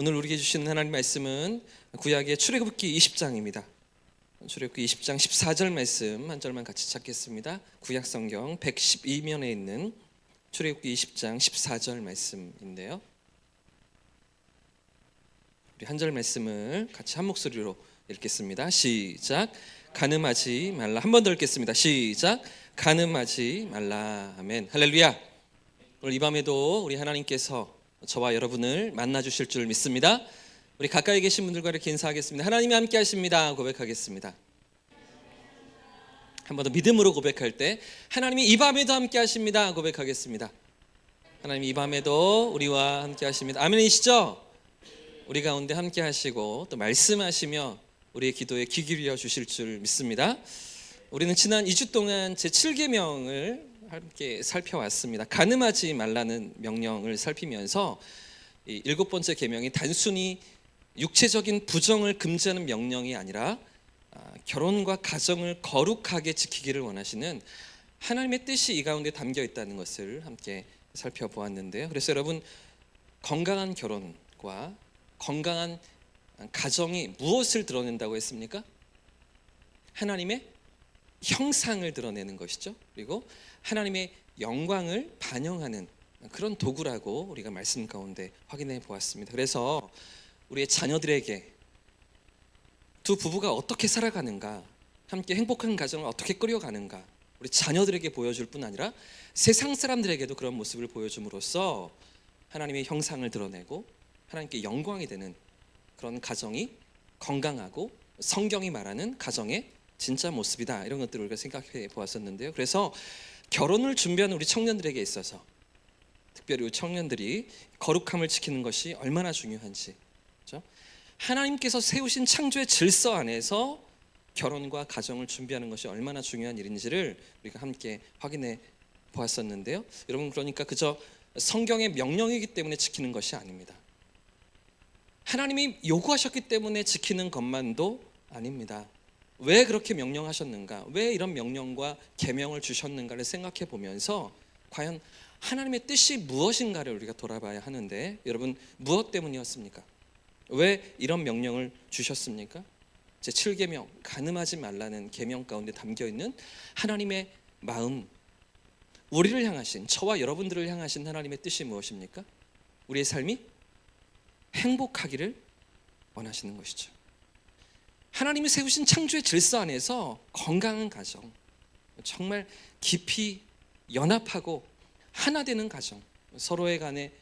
오늘 우리에게 주신 하나님 말씀은 구약의 출애굽기 20장입니다. 출애굽기 20장 14절 말씀 한 절만 같이 찾겠습니다. 구약 성경 112면에 있는 출애굽기 20장 14절 말씀인데요. 우리 한 절 말씀을 같이 한 목소리로 읽겠습니다. 시작. 간음하지 말라. 한 번 더 읽겠습니다. 시작. 간음하지 말라. 아멘. 할렐루야. 오늘 이 밤에도 우리 하나님께서 저와 여러분을 만나 주실 줄 믿습니다. 우리 가까이 계신 분들과 이렇게 인사하겠습니다. 하나님이 함께 하십니다. 고백하겠습니다. 한 번 더 믿음으로 고백할 때 하나님이 이 밤에도 함께 하십니다. 고백하겠습니다. 하나님이 이 밤에도 우리와 함께 하십니다. 아멘이시죠? 우리 가운데 함께 하시고 또 말씀하시며 우리의 기도에 귀 기울여 주실 줄 믿습니다. 우리는 지난 2주 동안 제7계명을 함께 살펴왔습니다. 간음하지 말라는 명령을 살피면서 이 7번째 계명이 단순히 육체적인 부정을 금지하는 명령이 아니라 결혼과 가정을 거룩하게 지키기를 원하시는 하나님의 뜻이 이 가운데 담겨 있다는 것을 함께 살펴보았는데요. 그래서 여러분, 건강한 결혼과 건강한 가정이 무엇을 드러낸다고 했습니까? 하나님의 형상을 드러내는 것이죠. 그리고 하나님의 영광을 반영하는 그런 도구라고 우리가 말씀 가운데 확인해 보았습니다. 그래서 우리의 자녀들에게 두 부부가 어떻게 살아가는가, 함께 행복한 가정을 어떻게 꾸려가는가, 우리 자녀들에게 보여줄 뿐 아니라 세상 사람들에게도 그런 모습을 보여줌으로써 하나님의 형상을 드러내고 하나님께 영광이 되는 그런 가정이 건강하고 성경이 말하는 가정의 진짜 모습이다, 이런 것들을 우리가 생각해 보았었는데요. 그래서 결혼을 준비하는 우리 청년들에게 있어서 특별히 우리 청년들이 거룩함을 지키는 것이 얼마나 중요한지, 그렇죠? 하나님께서 세우신 창조의 질서 안에서 결혼과 가정을 준비하는 것이 얼마나 중요한 일인지를 우리가 함께 확인해 보았었는데요. 여러분, 그러니까 그저 성경의 명령이기 때문에 지키는 것이 아닙니다. 하나님이 요구하셨기 때문에 지키는 것만도 아닙니다. 왜 그렇게 명령하셨는가, 왜 이런 명령과 계명을 주셨는가를 생각해 보면서 과연 하나님의 뜻이 무엇인가를 우리가 돌아봐야 하는데, 여러분, 무엇 때문이었습니까? 왜 이런 명령을 주셨습니까? 제7계명 간음하지 말라는 계명 가운데 담겨있는 하나님의 마음, 우리를 향하신, 저와 여러분들을 향하신 하나님의 뜻이 무엇입니까? 우리의 삶이 행복하기를 원하시는 것이죠. 하나님이 세우신 창조의 질서 안에서 건강한 가정, 정말 깊이 연합하고 하나 되는 가정, 서로의 간에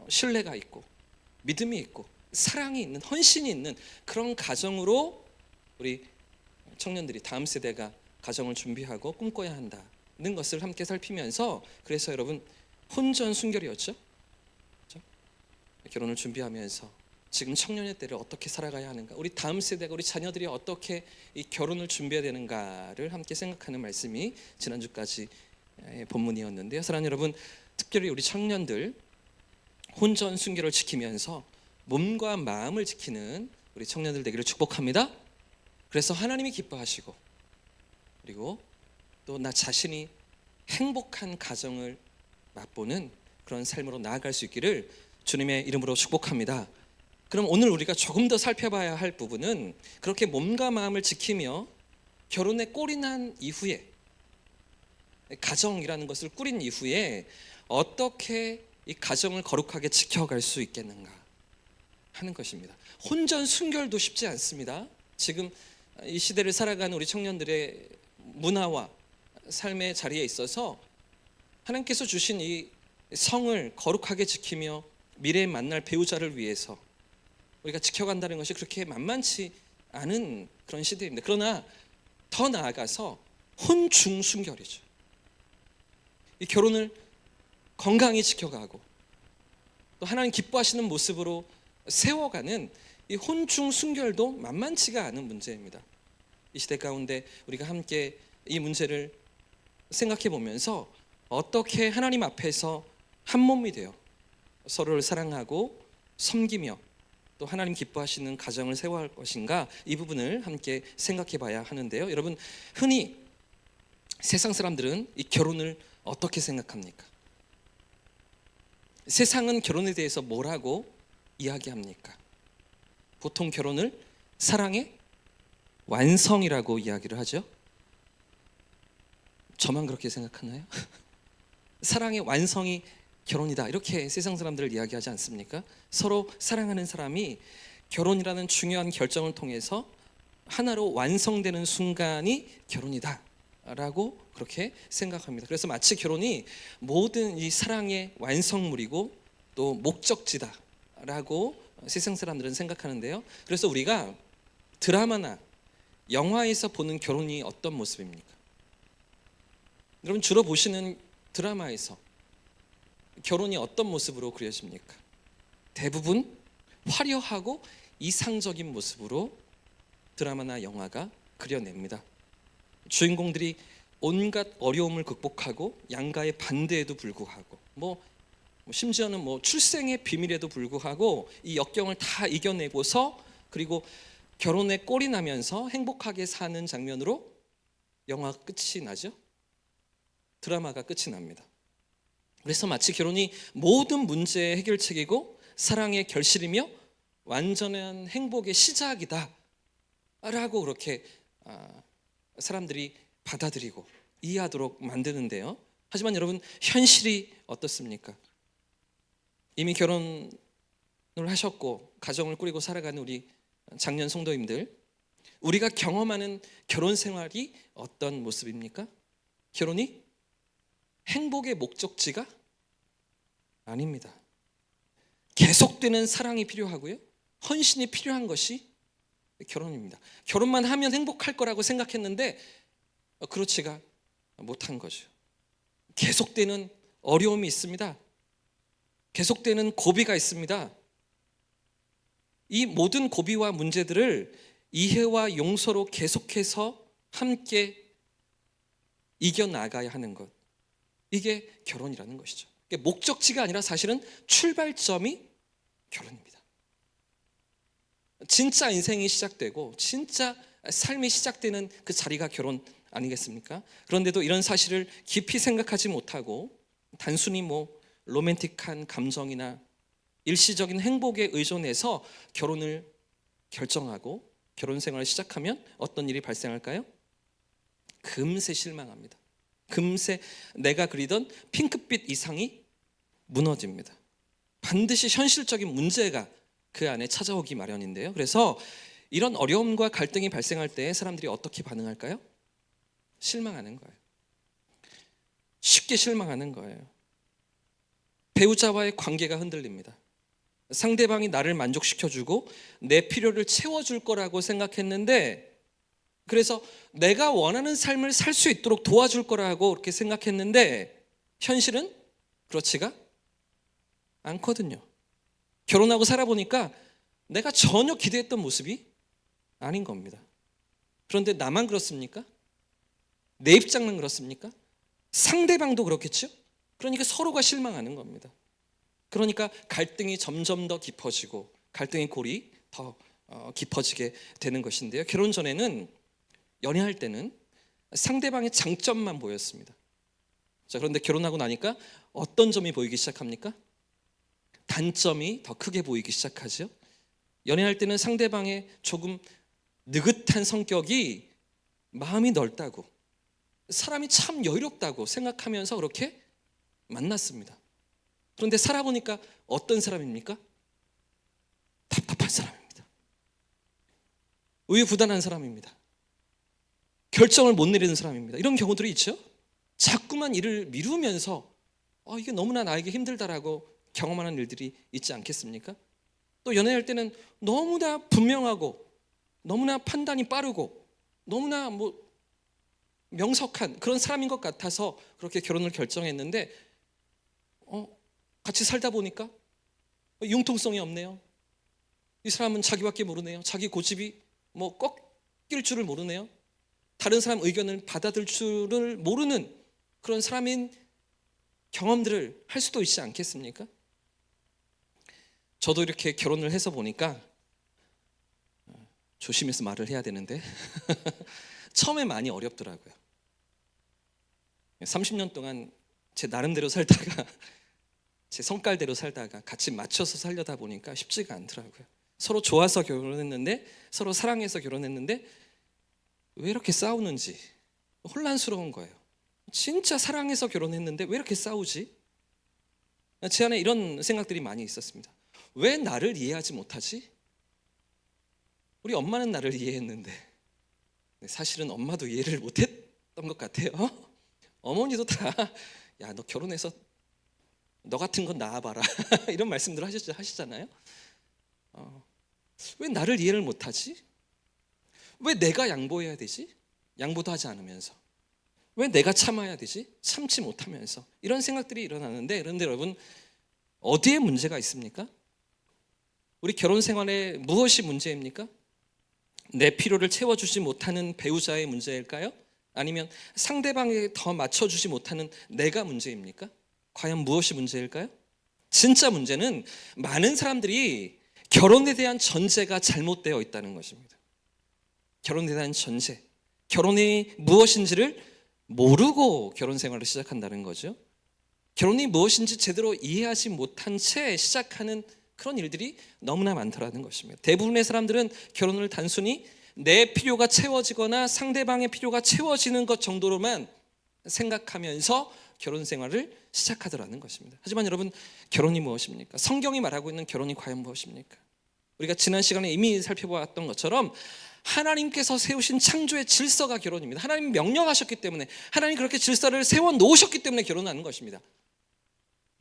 신뢰가 있고 믿음이 있고 사랑이 있는, 헌신이 있는 그런 가정으로 우리 청년들이, 다음 세대가 가정을 준비하고 꿈꿔야 한다는 것을 함께 살피면서, 그래서 여러분, 혼전순결이었죠. 그렇죠? 결혼을 준비하면서 지금 청년의 때를 어떻게 살아가야 하는가, 우리 다음 세대가, 우리 자녀들이 어떻게 이 결혼을 준비해야 되는가를 함께 생각하는 말씀이 지난주까지 본문이었는데요. 사랑하는 여러분, 특별히 우리 청년들 혼전 순결을 지키면서 몸과 마음을 지키는 우리 청년들 되기를 축복합니다. 그래서 하나님이 기뻐하시고, 그리고 또 나 자신이 행복한 가정을 맛보는 그런 삶으로 나아갈 수 있기를 주님의 이름으로 축복합니다. 그럼 오늘 우리가 조금 더 살펴봐야 할 부분은, 그렇게 몸과 마음을 지키며 결혼에 꼴이 난 이후에, 가정이라는 것을 꾸린 이후에 어떻게 이 가정을 거룩하게 지켜갈 수 있겠는가 하는 것입니다. 혼전 순결도 쉽지 않습니다. 지금 이 시대를 살아가는 우리 청년들의 문화와 삶의 자리에 있어서 하나님께서 주신 이 성을 거룩하게 지키며 미래에 만날 배우자를 위해서 우리가 지켜간다는 것이 그렇게 만만치 않은 그런 시대입니다. 그러나 더 나아가서 혼중순결이죠. 이 결혼을 건강히 지켜가고 또 하나님 기뻐하시는 모습으로 세워가는 이 혼중순결도 만만치가 않은 문제입니다. 이 시대 가운데 우리가 함께 이 문제를 생각해 보면서 어떻게 하나님 앞에서 한 몸이 되어 서로를 사랑하고 섬기며 또 하나님 기뻐하시는 가정을 세워갈 것인가, 이 부분을 함께 생각해 봐야 하는데요. 여러분, 흔히 세상 사람들은 이 결혼을 어떻게 생각합니까? 세상은 결혼에 대해서 뭐라고 이야기합니까? 보통 결혼을 사랑의 완성이라고 이야기를 하죠. 저만 그렇게 생각하나요? 사랑의 완성이 결혼이다, 이렇게 세상 사람들을 이야기하지 않습니까? 서로 사랑하는 사람이 결혼이라는 중요한 결정을 통해서 하나로 완성되는 순간이 결혼이다 라고 그렇게 생각합니다. 그래서 마치 결혼이 모든 이 사랑의 완성물이고 또 목적지다 라고 세상 사람들은 생각하는데요. 그래서 우리가 드라마나 영화에서 보는 결혼이 어떤 모습입니까? 여러분 주로 보시는 드라마에서 결혼이 어떤 모습으로 그려집니까? 대부분 화려하고 이상적인 모습으로 드라마나 영화가 그려냅니다. 주인공들이 온갖 어려움을 극복하고 양가의 반대에도 불구하고 심지어는 출생의 비밀에도 불구하고 이 역경을 다 이겨내고서 그리고 결혼에 꼴이 나면서 행복하게 사는 장면으로 영화가 끝이 나죠. 드라마가 끝이 납니다. 그래서 마치 결혼이 모든 문제의 해결책이고 사랑의 결실이며 완전한 행복의 시작이다 라고 그렇게 사람들이 받아들이고 이해하도록 만드는데요. 하지만 여러분, 현실이 어떻습니까? 이미 결혼을 하셨고 가정을 꾸리고 살아가는 우리 장년 성도님들, 우리가 경험하는 결혼 생활이 어떤 모습입니까? 결혼이 행복의 목적지가 아닙니다. 계속되는 사랑이 필요하고요, 헌신이 필요한 것이 결혼입니다. 결혼만 하면 행복할 거라고 생각했는데 그렇지가 못한 거죠. 계속되는 어려움이 있습니다. 계속되는 고비가 있습니다. 이 모든 고비와 문제들을 이해와 용서로 계속해서 함께 이겨나가야 하는 것, 이게 결혼이라는 것이죠. 목적지가 아니라 사실은 출발점이 결혼입니다. 진짜 인생이 시작되고 진짜 삶이 시작되는 그 자리가 결혼 아니겠습니까? 그런데도 이런 사실을 깊이 생각하지 못하고 단순히 로맨틱한 감정이나 일시적인 행복에 의존해서 결혼을 결정하고 결혼 생활을 시작하면 어떤 일이 발생할까요? 금세 실망합니다. 금세 내가 그리던 핑크빛 이상이 무너집니다. 반드시 현실적인 문제가 그 안에 찾아오기 마련인데요. 그래서 이런 어려움과 갈등이 발생할 때 사람들이 어떻게 반응할까요? 실망하는 거예요. 쉽게 실망하는 거예요. 배우자와의 관계가 흔들립니다. 상대방이 나를 만족시켜주고 내 필요를 채워줄 거라고 생각했는데, 그래서 내가 원하는 삶을 살 수 있도록 도와줄 거라고 그렇게 생각했는데 현실은 그렇지가 않거든요. 결혼하고 살아보니까 내가 전혀 기대했던 모습이 아닌 겁니다. 그런데 나만 그렇습니까? 내 입장만 그렇습니까? 상대방도 그렇겠죠? 그러니까 서로가 실망하는 겁니다. 그러니까 갈등이 점점 더 깊어지고 갈등의 골이 더 깊어지게 되는 것인데요. 결혼 전에는, 연애할 때는 상대방의 장점만 보였습니다. 자, 그런데 결혼하고 나니까 어떤 점이 보이기 시작합니까? 단점이 더 크게 보이기 시작하죠. 연애할 때는 상대방의 조금 느긋한 성격이 마음이 넓다고, 사람이 참 여유롭다고 생각하면서 그렇게 만났습니다. 그런데 살아보니까 어떤 사람입니까? 답답한 사람입니다. 우유부단한 사람입니다. 결정을 못 내리는 사람입니다. 이런 경우들이 있죠. 자꾸만 일을 미루면서 이게 너무나 나에게 힘들다라고 경험하는 일들이 있지 않겠습니까? 또 연애할 때는 너무나 분명하고 너무나 판단이 빠르고 너무나 명석한 그런 사람인 것 같아서 그렇게 결혼을 결정했는데 같이 살다 보니까 융통성이 없네요. 이 사람은 자기밖에 모르네요. 자기 고집이 꺾일 줄을 모르네요. 다른 사람 의견을 받아들일 줄을 모르는 그런 사람인 경험들을 할 수도 있지 않겠습니까? 저도 이렇게 결혼을 해서 보니까, 조심해서 말을 해야 되는데 처음에 많이 어렵더라고요. 30년 동안 제 나름대로 살다가 제 성깔대로 살다가 같이 맞춰서 살려다 보니까 쉽지가 않더라고요. 서로 좋아서 결혼했는데, 서로 사랑해서 결혼했는데 왜 이렇게 싸우는지 혼란스러운 거예요. 진짜 사랑해서 결혼했는데 왜 이렇게 싸우지? 제 안에 이런 생각들이 많이 있었습니다. 왜 나를 이해하지 못하지? 우리 엄마는 나를 이해했는데 사실은 엄마도 이해를 못했던 것 같아요. 어머니도 다 야, 너 결혼해서 너 같은 건 낳아봐라 이런 말씀들 하시잖아요. 왜 나를 이해를 못하지? 왜 내가 양보해야 되지? 양보도 하지 않으면서. 왜 내가 참아야 되지? 참지 못하면서. 이런 생각들이 일어나는데, 그런데 여러분, 어디에 문제가 있습니까? 우리 결혼 생활에 무엇이 문제입니까? 내 필요를 채워주지 못하는 배우자의 문제일까요? 아니면 상대방에게 더 맞춰주지 못하는 내가 문제입니까? 과연 무엇이 문제일까요? 진짜 문제는 많은 사람들이 결혼에 대한 전제가 잘못되어 있다는 것입니다. 결혼에 대한 전제, 결혼이 무엇인지를 모르고 결혼 생활을 시작한다는 거죠. 결혼이 무엇인지 제대로 이해하지 못한 채 시작하는 그런 일들이 너무나 많더라는 것입니다. 대부분의 사람들은 결혼을 단순히 내 필요가 채워지거나 상대방의 필요가 채워지는 것 정도로만 생각하면서 결혼 생활을 시작하더라는 것입니다. 하지만 여러분, 결혼이 무엇입니까? 성경이 말하고 있는 결혼이 과연 무엇입니까? 우리가 지난 시간에 이미 살펴보았던 것처럼 하나님께서 세우신 창조의 질서가 결혼입니다. 하나님이 명령하셨기 때문에, 하나님이 그렇게 질서를 세워놓으셨기 때문에 결혼하는 것입니다.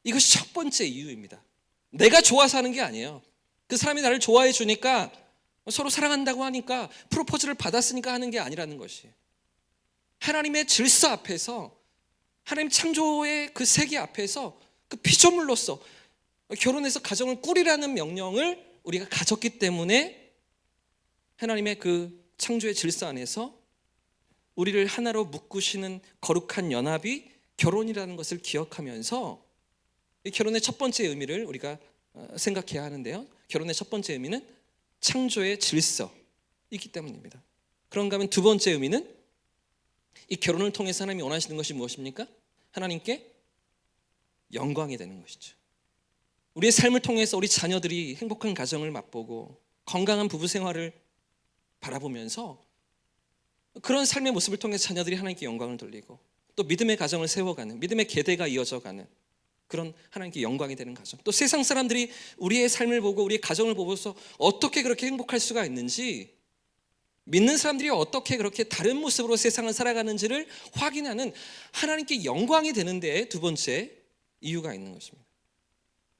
이것이 첫 번째 이유입니다. 내가 좋아서 하는 게 아니에요. 그 사람이 나를 좋아해 주니까, 서로 사랑한다고 하니까, 프로포즈를 받았으니까 하는 게 아니라는 것이에요. 하나님의 질서 앞에서, 하나님 창조의 그 세계 앞에서 그 피조물로서 결혼해서 가정을 꾸리라는 명령을 우리가 가졌기 때문에 하나님의 그 창조의 질서 안에서 우리를 하나로 묶으시는 거룩한 연합이 결혼이라는 것을 기억하면서 이 결혼의 첫 번째 의미를 우리가 생각해야 하는데요. 결혼의 첫 번째 의미는 창조의 질서이기 때문입니다. 그런가 하면 두 번째 의미는 이 결혼을 통해서 하나님이 원하시는 것이 무엇입니까? 하나님께 영광이 되는 것이죠. 우리의 삶을 통해서 우리 자녀들이 행복한 가정을 맛보고 건강한 부부 생활을 바라보면서 그런 삶의 모습을 통해 자녀들이 하나님께 영광을 돌리고 또 믿음의 가정을 세워가는, 믿음의 계대가 이어져가는 그런 하나님께 영광이 되는 가정, 또 세상 사람들이 우리의 삶을 보고 우리의 가정을 보고서 어떻게 그렇게 행복할 수가 있는지, 믿는 사람들이 어떻게 그렇게 다른 모습으로 세상을 살아가는지를 확인하는 하나님께 영광이 되는 데에 두 번째 이유가 있는 것입니다.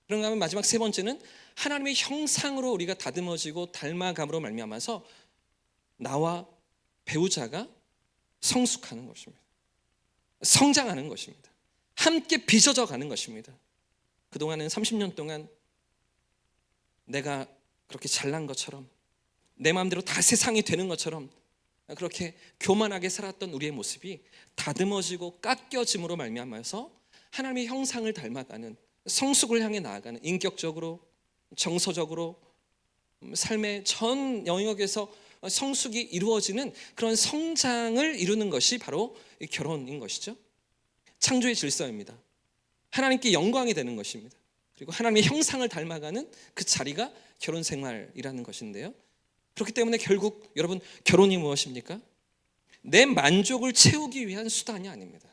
그런가 하면 마지막 세 번째는 하나님의 형상으로 우리가 다듬어지고 닮아감으로 말미암아서 나와 배우자가 성숙하는 것입니다. 성장하는 것입니다. 함께 빚어져 가는 것입니다. 그동안은 30년 동안 내가 그렇게 잘난 것처럼, 내 마음대로 다 세상이 되는 것처럼 그렇게 교만하게 살았던 우리의 모습이 다듬어지고 깎여짐으로 말미암아서 하나님의 형상을 닮아가는, 성숙을 향해 나아가는, 인격적으로, 정서적으로 삶의 전 영역에서 성숙이 이루어지는 그런 성장을 이루는 것이 바로 결혼인 것이죠. 창조의 질서입니다. 하나님께 영광이 되는 것입니다. 그리고 하나님의 형상을 닮아가는 그 자리가 결혼 생활이라는 것인데요. 그렇기 때문에 결국 여러분, 결혼이 무엇입니까? 내 만족을 채우기 위한 수단이 아닙니다.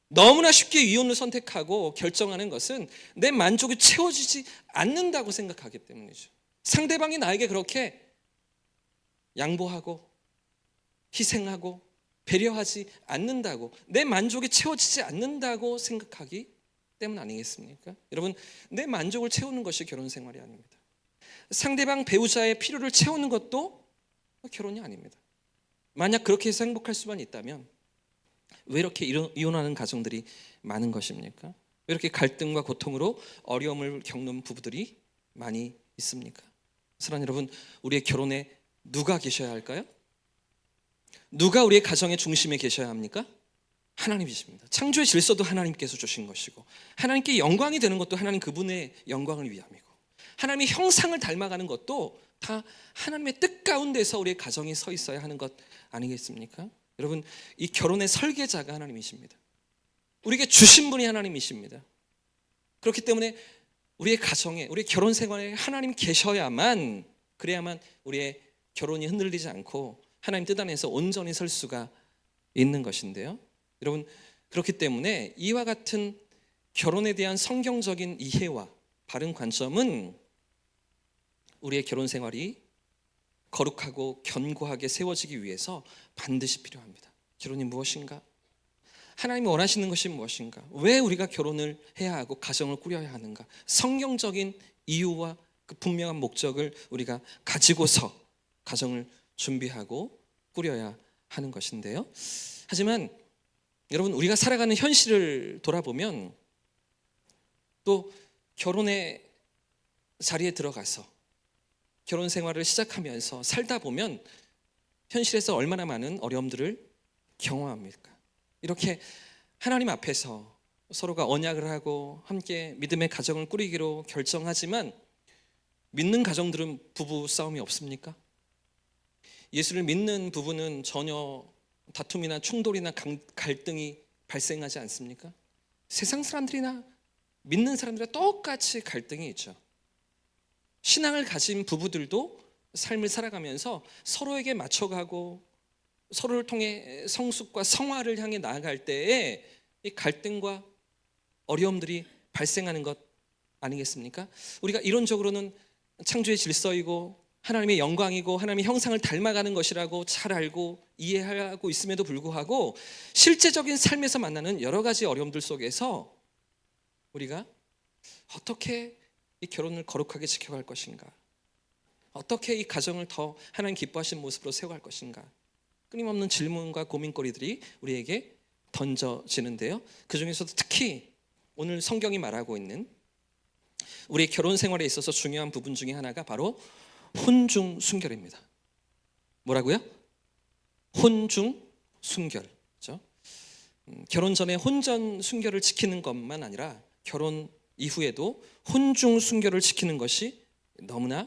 너무나 쉽게 이혼을 선택하고 결정하는 것은 내 만족이 채워지지 않는다고 생각하기 때문이죠. 상대방이 나에게 그렇게 양보하고 희생하고 배려하지 않는다고, 내 만족이 채워지지 않는다고 생각하기 때문 아니겠습니까? 여러분, 내 만족을 채우는 것이 결혼 생활이 아닙니다. 상대방 배우자의 필요를 채우는 것도 결혼이 아닙니다. 만약 그렇게 해서 행복할 수만 있다면 왜 이렇게 이혼하는 가정들이 많은 것입니까? 왜 이렇게 갈등과 고통으로 어려움을 겪는 부부들이 많이 있습니까? 사랑하는 여러분, 우리의 결혼에 누가 계셔야 할까요? 누가 우리의 가정의 중심에 계셔야 합니까? 하나님이십니다. 창조의 질서도 하나님께서 주신 것이고, 하나님께 영광이 되는 것도 하나님 그분의 영광을 위함이고, 하나님의 형상을 닮아가는 것도 다 하나님의 뜻 가운데서 우리의 가정이 서 있어야 하는 것 아니겠습니까? 여러분, 이 결혼의 설계자가 하나님이십니다. 우리에게 주신 분이 하나님이십니다. 그렇기 때문에 우리의 가정에, 우리의 결혼 생활에 하나님 계셔야만, 그래야만 우리의 결혼이 흔들리지 않고 하나님 뜻 안에서 온전히 설 수가 있는 것인데요. 여러분, 그렇기 때문에 이와 같은 결혼에 대한 성경적인 이해와 바른 관점은 우리의 결혼 생활이 거룩하고 견고하게 세워지기 위해서 반드시 필요합니다. 결혼이 무엇인가? 하나님이 원하시는 것이 무엇인가? 왜 우리가 결혼을 해야 하고 가정을 꾸려야 하는가? 성경적인 이유와 그 분명한 목적을 우리가 가지고서 가정을 준비하고 꾸려야 하는 것인데요. 하지만 여러분, 우리가 살아가는 현실을 돌아보면 또 결혼의 자리에 들어가서 결혼 생활을 시작하면서 살다 보면 현실에서 얼마나 많은 어려움들을 경험합니까? 이렇게 하나님 앞에서 서로가 언약을 하고 함께 믿음의 가정을 꾸리기로 결정하지만 믿는 가정들은 부부 싸움이 없습니까? 예수를 믿는 부부는 전혀 다툼이나 충돌이나 갈등이 발생하지 않습니까? 세상 사람들이나 믿는 사람들과 똑같이 갈등이 있죠. 신앙을 가진 부부들도 삶을 살아가면서 서로에게 맞춰가고 서로를 통해 성숙과 성화를 향해 나아갈 때에 이 갈등과 어려움들이 발생하는 것 아니겠습니까? 우리가 이론적으로는 창조의 질서이고 하나님의 영광이고 하나님의 형상을 닮아가는 것이라고 잘 알고 이해하고 있음에도 불구하고 실제적인 삶에서 만나는 여러 가지 어려움들 속에서 우리가 어떻게 이 결혼을 거룩하게 지켜갈 것인가, 어떻게 이 가정을 더 하나님 기뻐하시는 모습으로 세워갈 것인가, 끊임없는 질문과 고민거리들이 우리에게 던져지는데요. 그 중에서도 특히 오늘 성경이 말하고 있는 우리의 결혼 생활에 있어서 중요한 부분 중에 하나가 바로 혼중 순결입니다. 뭐라고요? 혼중 순결. 그렇죠? 결혼 전에 혼전 순결을 지키는 것만 아니라 결혼 이후에도 혼중 순결을 지키는 것이 너무나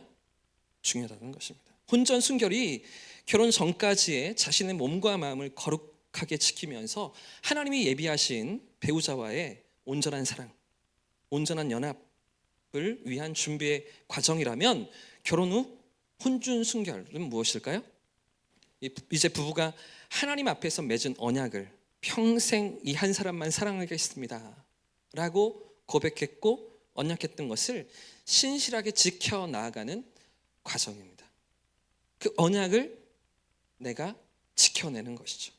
중요하다는 것입니다. 혼전 순결이 결혼 전까지의 자신의 몸과 마음을 거룩하게 지키면서 하나님이 예비하신 배우자와의 온전한 사랑, 온전한 연합을 위한 준비의 과정이라면 결혼 후 혼중 순결은 무엇일까요? 이제 부부가 하나님 앞에서 맺은 언약을 평생 이 한 사람만 사랑하겠습니다 라고 고백했고 언약했던 것을 신실하게 지켜 나아가는 과정입니다. 그 언약을 내가 지켜내는 것이죠.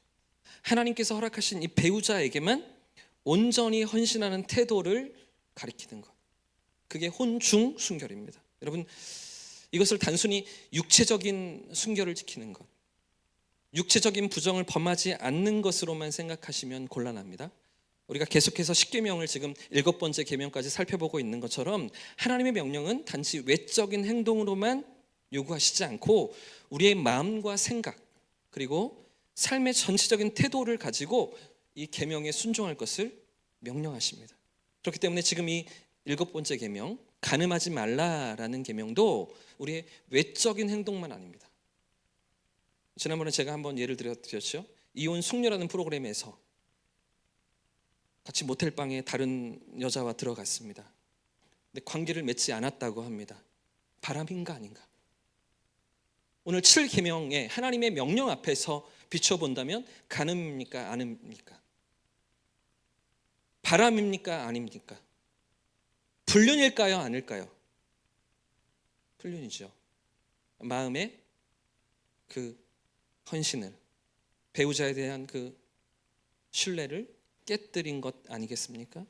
하나님께서 허락하신 이 배우자에게만 온전히 헌신하는 태도를 가리키는 것, 그게 혼중 순결입니다. 여러분, 이것을 단순히 육체적인 순결을 지키는 것, 육체적인 부정을 범하지 않는 것으로만 생각하시면 곤란합니다. 우리가 계속해서 십계명을 지금 7번째 계명까지 살펴보고 있는 것처럼 하나님의 명령은 단지 외적인 행동으로만 요구하시지 않고 우리의 마음과 생각 그리고 삶의 전체적인 태도를 가지고 이 계명에 순종할 것을 명령하십니다. 그렇기 때문에 지금 이 7번째 계명, 간음하지 말라라는 계명도 우리의 외적인 행동만 아닙니다. 지난번에 제가 한번 예를 드렸죠. 이혼 숙녀라는 프로그램에서 같이 모텔방에 다른 여자와 들어갔습니다. 근데 관계를 맺지 않았다고 합니다. 바람인가 아닌가? 오늘 7계명에 하나님의 명령 앞에서 비춰본다면 간음입니까 아닙니까? 바람입니까 아닙니까? 불륜일까요 아닐까요? 불륜이죠. 마음의 그 헌신을, 배우자에 대한 그 신뢰를 깨뜨린 것 아니겠습니까?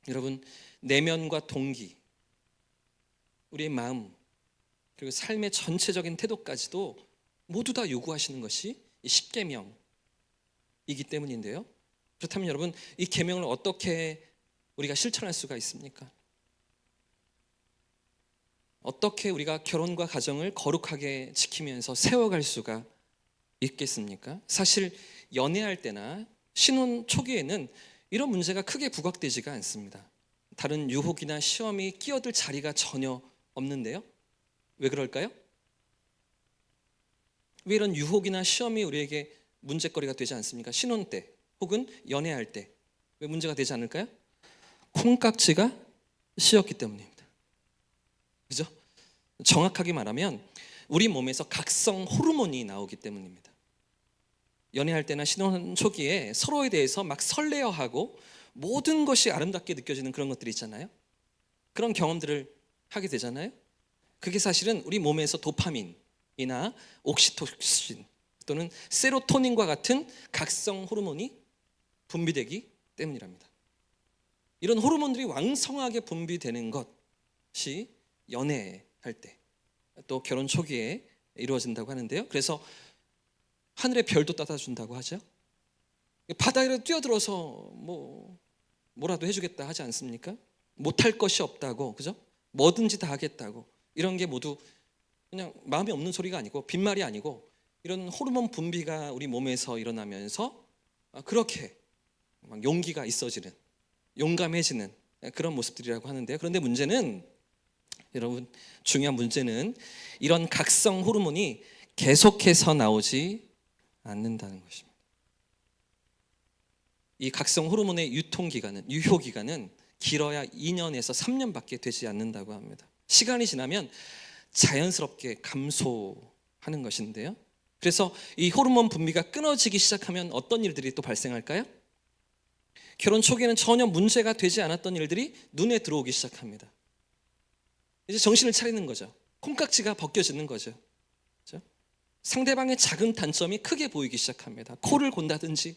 여러분, 내면과 동기, 우리의 마음 그리고 삶의 전체적인 태도까지도 모두 다 요구하시는 것이 이 10계명이기 때문인데요. 그렇다면 여러분, 이 계명을 어떻게 우리가 실천할 수가 있습니까? 어떻게 우리가 결혼과 가정을 거룩하게 지키면서 세워갈 수가 있겠습니까? 사실 연애할 때나 신혼 초기에는 이런 문제가 크게 부각되지가 않습니다. 다른 유혹이나 시험이 끼어들 자리가 전혀 없는데요. 왜 그럴까요? 왜 이런 유혹이나 시험이 우리에게 문제거리가 되지 않습니까? 신혼 때 혹은 연애할 때 왜 문제가 되지 않을까요? 콩깍지가 씌었기 때문입니다. 그죠? 정확하게 말하면 우리 몸에서 각성 호르몬이 나오기 때문입니다. 연애할 때나 신혼 초기에 서로에 대해서 막 설레어하고 모든 것이 아름답게 느껴지는 그런 것들이 있잖아요. 그런 경험들을 하게 되잖아요. 그게 사실은 우리 몸에서 도파민이나 옥시토신 또는 세로토닌과 같은 각성 호르몬이 분비되기 때문이랍니다. 이런 호르몬들이 왕성하게 분비되는 것이 연애할 때 또 결혼 초기에 이루어진다고 하는데요. 그래서 하늘의 별도 따다 준다고 하죠. 바다에 뛰어들어서 뭐라도 해주겠다 하지 않습니까? 못할 것이 없다고, 그죠? 뭐든지 다 하겠다고. 이런 게 모두 그냥 마음에 없는 소리가 아니고 빈말이 아니고 이런 호르몬 분비가 우리 몸에서 일어나면서 그렇게 막 용기가 있어지는, 용감해지는 그런 모습들이라고 하는데요. 그런데 문제는, 여러분, 중요한 문제는 이런 각성 호르몬이 계속해서 나오지 않는다는 것입니다. 이 각성 호르몬의 유통기간은, 유효기간은 길어야 2년에서 3년밖에 되지 않는다고 합니다. 시간이 지나면 자연스럽게 감소하는 것인데요. 그래서 이 호르몬 분비가 끊어지기 시작하면 어떤 일들이 또 발생할까요? 결혼 초기에는 전혀 문제가 되지 않았던 일들이 눈에 들어오기 시작합니다. 이제 정신을 차리는 거죠. 콩깍지가 벗겨지는 거죠. 그렇죠? 상대방의 작은 단점이 크게 보이기 시작합니다. 코를 곤다든지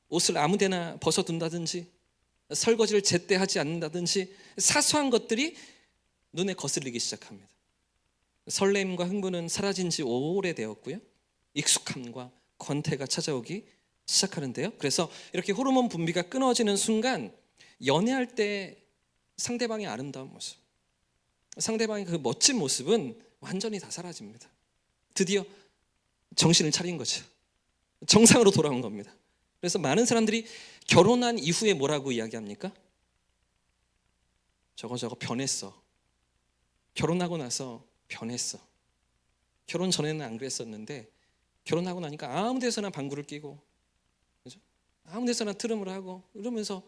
옷을 아무데나 벗어둔다든지 설거지를 제때 하지 않는다든지 사소한 것들이 눈에 거슬리기 시작합니다. 설렘과 흥분은 사라진 지 오래되었고요. 익숙함과 권태가 찾아오기 시작하는데요. 그래서 이렇게 호르몬 분비가 끊어지는 순간 연애할 때 상대방의 아름다운 모습, 상대방의 그 멋진 모습은 완전히 다 사라집니다. 드디어 정신을 차린 거죠. 정상으로 돌아온 겁니다. 그래서 많은 사람들이 결혼한 이후에 뭐라고 이야기합니까? 저거 변했어. 결혼하고 나서 변했어. 결혼 전에는 안 그랬었는데 결혼하고 나니까 아무 데서나 방구를 끼고, 그죠? 아무 데서나 트름을 하고 이러면서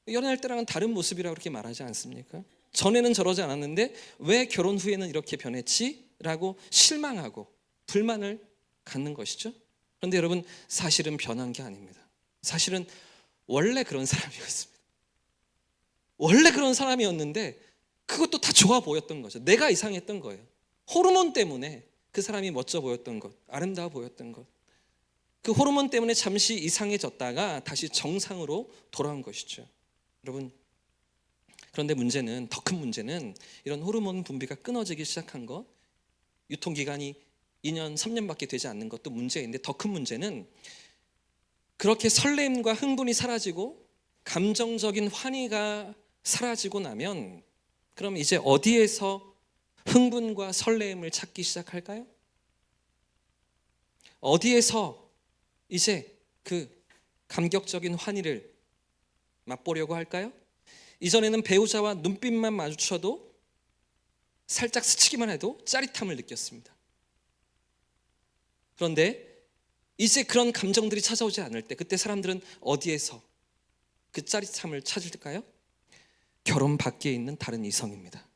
연애할 때랑은 다른 모습이라고 그렇게 말하지 않습니까? 전에는 저러지 않았는데 왜 결혼 후에는 이렇게 변했지? 라고 실망하고 불만을 갖는 것이죠. 그런데 여러분, 사실은 변한 게 아닙니다. 사실은 원래 그런 사람이었습니다. 원래 그런 사람이었는데 그것도 다 좋아 보였던 거죠. 내가 이상했던 거예요. 호르몬 때문에 그 사람이 멋져 보였던 것, 아름다워 보였던 것, 그 호르몬 때문에 잠시 이상해졌다가 다시 정상으로 돌아온 것이죠. 여러분, 그런데 문제는, 더 큰 문제는 이런 호르몬 분비가 끊어지기 시작한 것, 유통기간이 2년, 3년밖에 되지 않는 것도 문제인데, 더 큰 문제는 그렇게 설렘과 흥분이 사라지고 감정적인 환희가 사라지고 나면 그럼 이제 어디에서 흥분과 설렘을 찾기 시작할까요? 어디에서 이제 그 감격적인 환희를 맛보려고 할까요? 이전에는 배우자와 눈빛만 마주쳐도 살짝 스치기만 해도 짜릿함을 느꼈습니다. 그런데 이제 그런 감정들이 찾아오지 않을 때, 그때 사람들은 어디에서 그 짜릿함을 찾을까요? 결혼 밖에 있는 다른 이성입니다.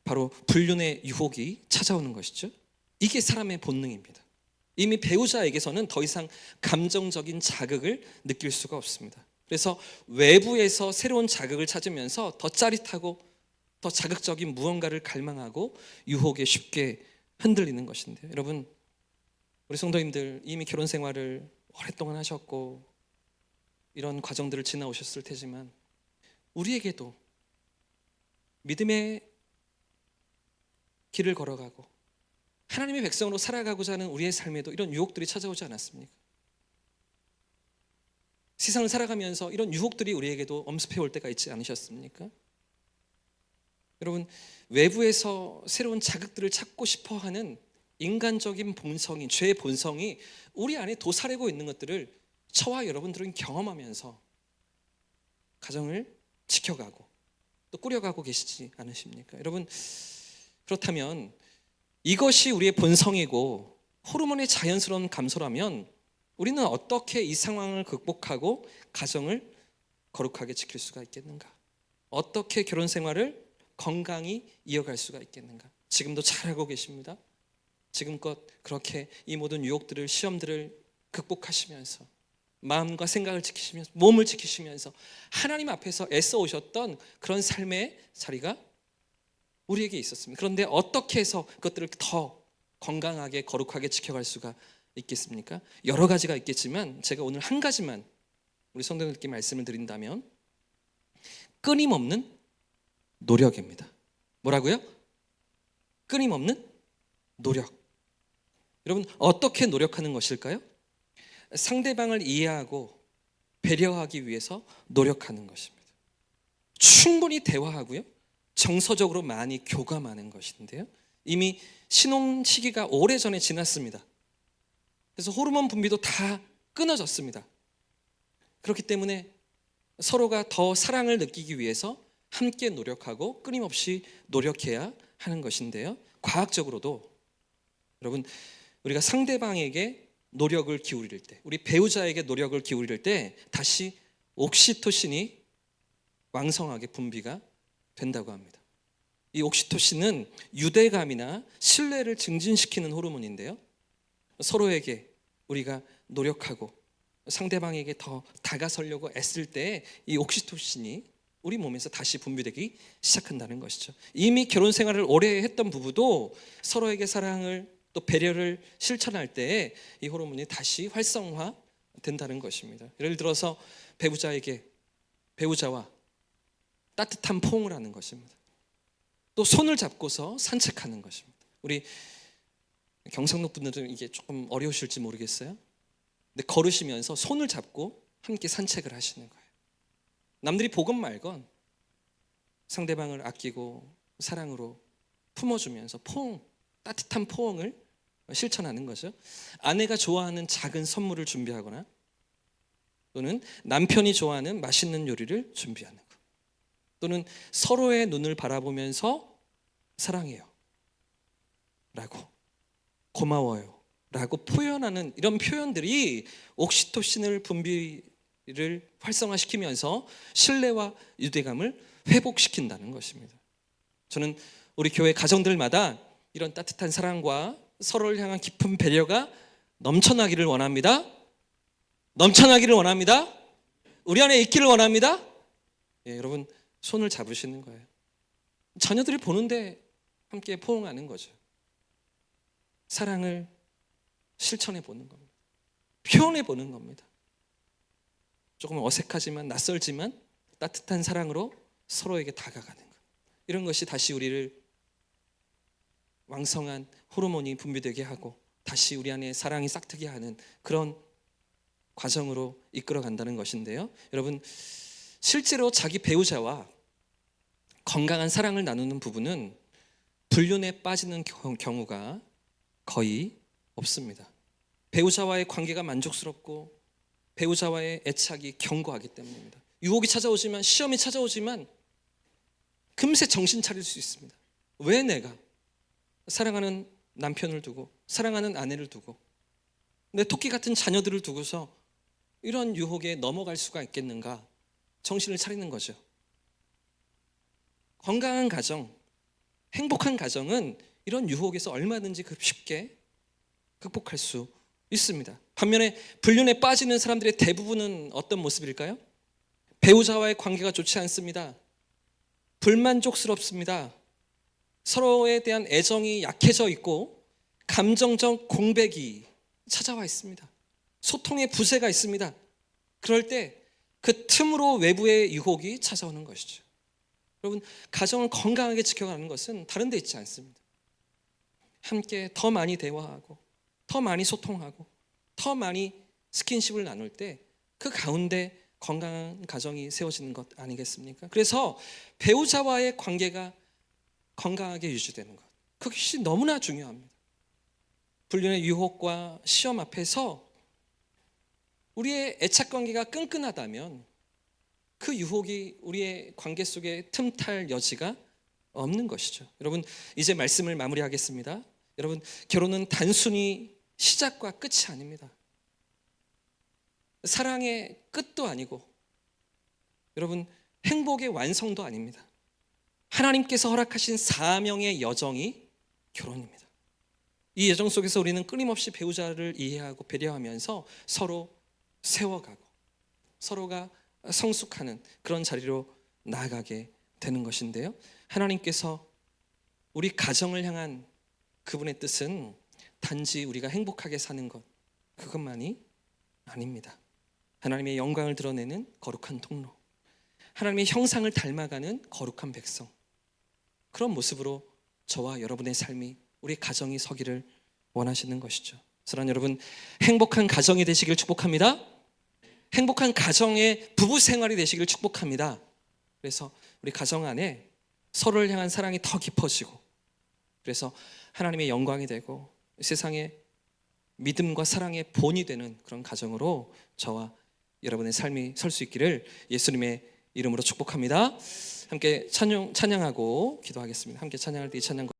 바로 불륜의 유혹이 찾아오는 것이죠. 이게 사람의 본능입니다. 이미 배우자에게서는 더 이상 감정적인 자극을 느낄 수가 없습니다. 그래서 외부에서 새로운 자극을 찾으면서 더 짜릿하고 더 자극적인 무언가를 갈망하고 유혹에 쉽게 흔들리는 것인데요. 여러분, 우리 성도님들 이미 결혼 생활을 오랫동안 하셨고 이런 과정들을 지나오셨을 테지만 우리에게도 믿음의 길을 걸어가고 하나님의 백성으로 살아가고자 하는 우리의 삶에도 이런 유혹들이 찾아오지 않았습니까? 세상을 살아가면서 이런 유혹들이 우리에게도 엄습해 올 때가 있지 않으셨습니까? 여러분, 외부에서 새로운 자극들을 찾고 싶어하는 인간적인 본성이, 죄의 본성이 우리 안에 도사리고 있는 것들을 저와 여러분들은 경험하면서 가정을 지켜가고 또 꾸려가고 계시지 않으십니까? 여러분, 그렇다면 이것이 우리의 본성이고 호르몬의 자연스러운 감소라면 우리는 어떻게 이 상황을 극복하고 가정을 거룩하게 지킬 수가 있겠는가? 어떻게 결혼 생활을 건강히 이어갈 수가 있겠는가? 지금도 잘하고 계십니다. 지금껏 그렇게 이 모든 유혹들을, 시험들을 극복하시면서 마음과 생각을 지키시면서, 몸을 지키시면서 하나님 앞에서 애써 오셨던 그런 삶의 자리가 우리에게 있었습니다. 그런데 어떻게 해서 그것들을 더 건강하게 거룩하게 지켜갈 수가 있겠습니까? 여러 가지가 있겠지만 제가 오늘 한 가지만 우리 성도님들께 말씀을 드린다면 끊임없는 노력입니다. 뭐라고요? 끊임없는 노력. 여러분, 어떻게 노력하는 것일까요? 상대방을 이해하고 배려하기 위해서 노력하는 것입니다. 충분히 대화하고요, 정서적으로 많이 교감하는 것인데요, 이미 신혼 시기가 오래전에 지났습니다. 그래서 호르몬 분비도 다 끊어졌습니다. 그렇기 때문에 서로가 더 사랑을 느끼기 위해서 함께 노력하고 끊임없이 노력해야 하는 것인데요, 과학적으로도 여러분, 우리가 상대방에게 노력을 기울일 때, 우리 배우자에게 노력을 기울일 때 다시 옥시토신이 왕성하게 분비가 된다고 합니다. 이 옥시토신은 유대감이나 신뢰를 증진시키는 호르몬인데요, 서로에게 우리가 노력하고 상대방에게 더 다가서려고 애쓸 때 이 옥시토신이 우리 몸에서 다시 분비되기 시작한다는 것이죠. 이미 결혼 생활을 오래 했던 부부도 서로에게 사랑을 또 배려를 실천할 때 이 호르몬이 다시 활성화된다는 것입니다. 예를 들어서 배우자와 따뜻한 포옹을 하는 것입니다. 또 손을 잡고서 산책하는 것입니다. 우리 경상도 분들은 이게 조금 어려우실지 모르겠어요. 근데 걸으시면서 손을 잡고 함께 산책을 하시는 거예요. 남들이 보건 말건 상대방을 아끼고 사랑으로 품어주면서 따뜻한 포옹을 실천하는 거죠. 아내가 좋아하는 작은 선물을 준비하거나 또는 남편이 좋아하는 맛있는 요리를 준비하는 것, 또는 서로의 눈을 바라보면서 사랑해요 라고, 고마워요 라고 표현하는 이런 표현들이 옥시토신을 분비를 활성화시키면서 신뢰와 유대감을 회복시킨다는 것입니다. 저는 우리 교회 가정들마다 이런 따뜻한 사랑과 서로를 향한 깊은 배려가 넘쳐나기를 원합니다. 넘쳐나기를 원합니다. 우리 안에 있기를 원합니다. 여러분, 손을 잡으시는 거예요. 자녀들이 보는데 함께 포옹하는 거죠. 사랑을 실천해 보는 겁니다. 표현해 보는 겁니다. 조금 어색하지만 낯설지만 따뜻한 사랑으로 서로에게 다가가는 것, 이런 것이 다시 우리를 왕성한 호르몬이 분비되게 하고 다시 우리 안에 사랑이 싹트게 하는 그런 과정으로 이끌어 간다는 것인데요, 여러분, 실제로 자기 배우자와 건강한 사랑을 나누는 부부는 불륜에 빠지는 경우가 거의 없습니다. 배우자와의 관계가 만족스럽고 배우자와의 애착이 견고하기 때문입니다. 유혹이 찾아오지만, 시험이 찾아오지만 금세 정신 차릴 수 있습니다. 왜 내가 사랑하는 남편을 두고, 사랑하는 아내를 두고, 내 토끼 같은 자녀들을 두고서 이런 유혹에 넘어갈 수가 있겠는가, 정신을 차리는 거죠. 건강한 가정, 행복한 가정은 이런 유혹에서 얼마든지 쉽게 극복할 수 있습니다. 반면에 불륜에 빠지는 사람들의 대부분은 어떤 모습일까요? 배우자와의 관계가 좋지 않습니다. 불만족스럽습니다. 서로에 대한 애정이 약해져 있고 감정적 공백이 찾아와 있습니다. 소통의 부재가 있습니다. 그럴 때 그 틈으로 외부의 유혹이 찾아오는 것이죠. 여러분, 가정을 건강하게 지켜가는 것은 다른 데 있지 않습니다. 함께 더 많이 대화하고 더 많이 소통하고 더 많이 스킨십을 나눌 때 그 가운데 건강한 가정이 세워지는 것 아니겠습니까? 그래서 배우자와의 관계가 건강하게 유지되는 것, 그것이 너무나 중요합니다. 불륜의 유혹과 시험 앞에서 우리의 애착관계가 끈끈하다면 그 유혹이 우리의 관계 속에 틈탈 여지가 없는 것이죠. 여러분, 이제 말씀을 마무리하겠습니다. 여러분, 결혼은 단순히 시작과 끝이 아닙니다. 사랑의 끝도 아니고 여러분, 행복의 완성도 아닙니다. 하나님께서 허락하신 사명의 여정이 결혼입니다. 이 여정 속에서 우리는 끊임없이 배우자를 이해하고 배려하면서 서로 세워가고 서로가 성숙하는 그런 자리로 나아가게 되는 것인데요, 하나님께서 우리 가정을 향한 그분의 뜻은 단지 우리가 행복하게 사는 것, 그것만이 아닙니다. 하나님의 영광을 드러내는 거룩한 통로, 하나님의 형상을 닮아가는 거룩한 백성, 그런 모습으로 저와 여러분의 삶이, 우리 가정이 서기를 원하시는 것이죠. 사랑하는 여러분, 행복한 가정이 되시길 축복합니다. 행복한 가정의 부부 생활이 되시길 축복합니다. 그래서 우리 가정 안에 서로를 향한 사랑이 더 깊어지고, 그래서 하나님의 영광이 되고 세상의 믿음과 사랑의 본이 되는 그런 가정으로 저와 여러분의 삶이 설 수 있기를 예수님의 이름으로 축복합니다. 함께 찬양하고 기도하겠습니다. 함께 찬양할 때 이 찬양